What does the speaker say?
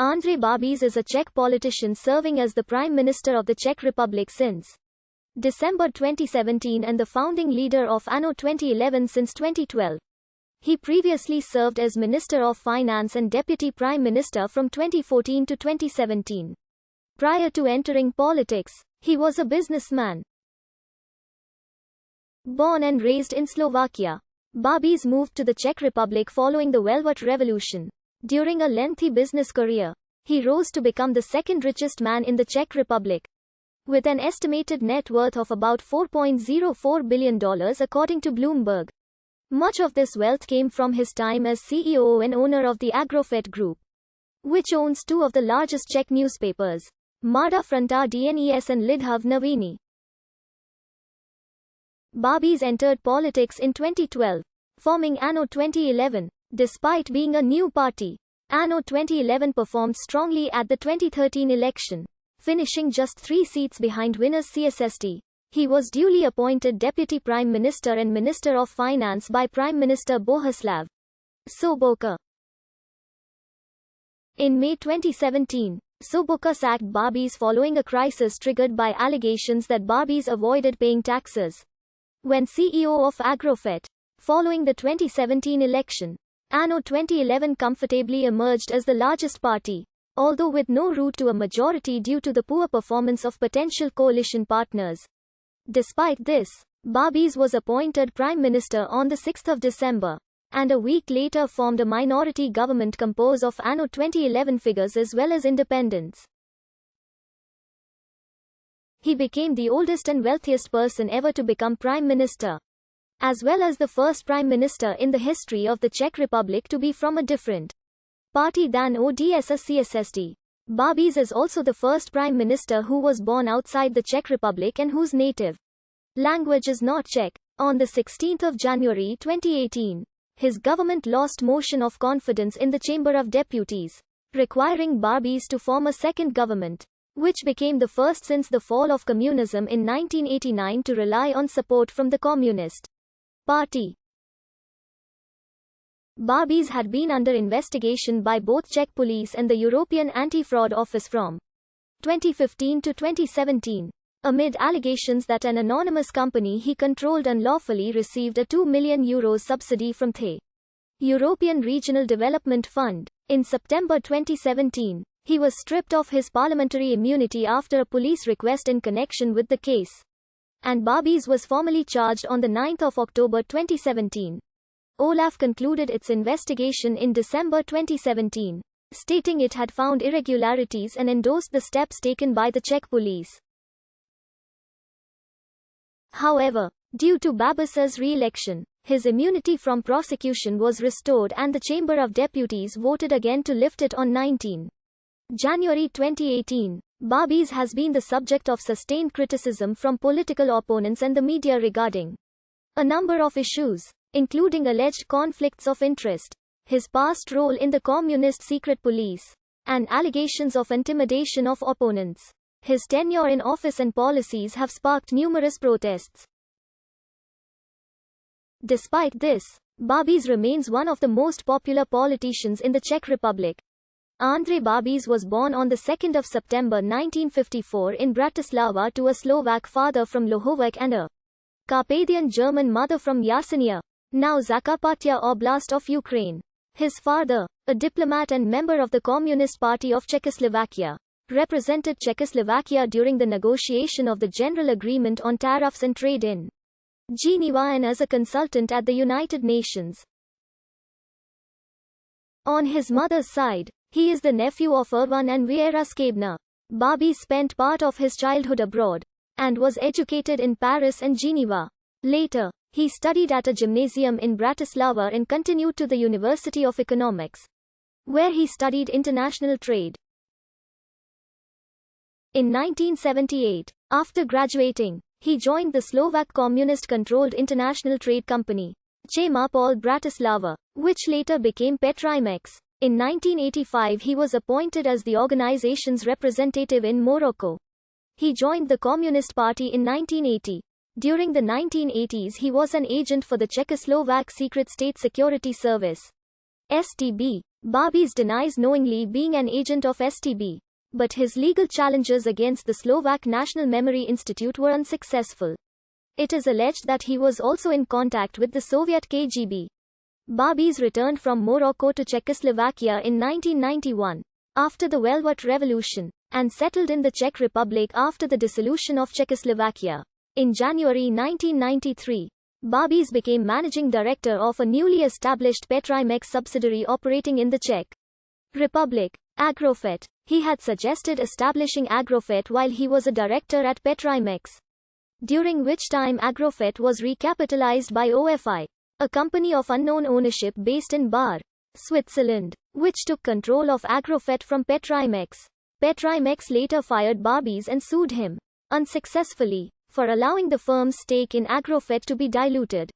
Andrej Babi is a Czech politician serving as the Prime Minister of the Czech Republic since December 2017 and the founding leader of Anno 2011 since 2012. He previously served as Minister of Finance and Deputy Prime Minister from 2014 to 2017. Prior to entering politics, he was a businessman. Born and raised in Slovakia, Babi's moved to the Czech Republic following the Velvet Revolution. During a lengthy business career, he rose to become the second richest man in the Czech Republic, with an estimated net worth of about $4.04 billion according to Bloomberg. Much of this wealth came from his time as CEO and owner of the Agrofert Group, which owns two of the largest Czech newspapers, Mladá Fronta Dnes and Lidov Noviny. Babi's entered politics in 2012, forming Anno 2011. Despite being a new party, Anno 2011 performed strongly at the 2013 election, finishing just 3 seats behind winners CSST. He was duly appointed Deputy Prime Minister and Minister of Finance by Prime Minister Bohuslav Sobotka. In May 2017, Sobotka sacked Babi's following a crisis triggered by allegations that Babi's avoided paying taxes. When CEO of Agrofert, following the 2017 election, Anno 2011 comfortably emerged as the largest party, although with no route to a majority due to the poor performance of potential coalition partners. Despite this, Babi's was appointed Prime Minister on the 6th of December, and a week later formed a minority government composed of Anno 2011 figures as well as independents. He became the oldest and wealthiest person ever to become Prime Minister, as well as the first Prime Minister in the history of the Czech Republic to be from a different party than ODS CSST. Babi's is also the first Prime Minister who was born outside the Czech Republic and whose native language is not Czech. On the 16th of January 2018, his government lost motion of confidence in the Chamber of Deputies, requiring Babi's to form a second government, which became the first since the fall of communism in 1989 to rely on support from the Communist Party. Babi's had been under investigation by both Czech police and the European Anti-Fraud Office from 2015 to 2017, amid allegations that an anonymous company he controlled unlawfully received a €2 million subsidy from the European Regional Development Fund. In September 2017, he was stripped of his parliamentary immunity after a police request in connection with the case, and Babi's was formally charged on the 9th of October 2017. Olaf concluded its investigation in December 2017, stating it had found irregularities and endorsed the steps taken by the Czech police. However, due to Babi's re-election, his immunity from prosecution was restored and the Chamber of Deputies voted again to lift it on 19 January 2018. Babi's has been the subject of sustained criticism from political opponents and the media regarding a number of issues, including alleged conflicts of interest, his past role in the communist secret police, and allegations of intimidation of opponents. His tenure in office and policies have sparked numerous protests. Despite this, Babi's remains one of the most popular politicians in the Czech Republic. Andrej Babi was born on 2 September 1954 in Bratislava to a Slovak father from Lohovec and a Carpathian German mother from Yasenia, now Zakarpattia Oblast of Ukraine. His father, a diplomat and member of the Communist Party of Czechoslovakia, represented Czechoslovakia during the negotiation of the General Agreement on Tariffs and Trade in Geneva and as a consultant at the United Nations. On his mother's side, he is the nephew of Erwan and Viera Skabna. Babi spent part of his childhood abroad, and was educated in Paris and Geneva. Later, he studied at a gymnasium in Bratislava and continued to the University of Economics, where he studied international trade. In 1978, after graduating, he joined the Slovak communist-controlled international trade company, Chemapol Bratislava, which later became Petrimex. In 1985 he was appointed as the organization's representative in Morocco. He joined the Communist Party in 1980. During the 1980s he was an agent for the Czechoslovak Secret State Security Service, STB, Babi denies knowingly being an agent of STB. But his legal challenges against the Slovak National Memory Institute were unsuccessful. It is alleged that he was also in contact with the Soviet KGB. Babi returned from Morocco to Czechoslovakia in 1991, after the Velvet Revolution, and settled in the Czech Republic after the dissolution of Czechoslovakia. In January 1993, Babi became managing director of a newly established Petrimex subsidiary operating in the Czech Republic, Agrofert. He had suggested establishing Agrofert while he was a director at Petrimex, during which time Agrofert was recapitalized by OFI, a company of unknown ownership based in Bar, Switzerland, which took control of Agrofert from Petrimex. Petrimex later fired Babi and sued him, unsuccessfully, for allowing the firm's stake in Agrofert to be diluted.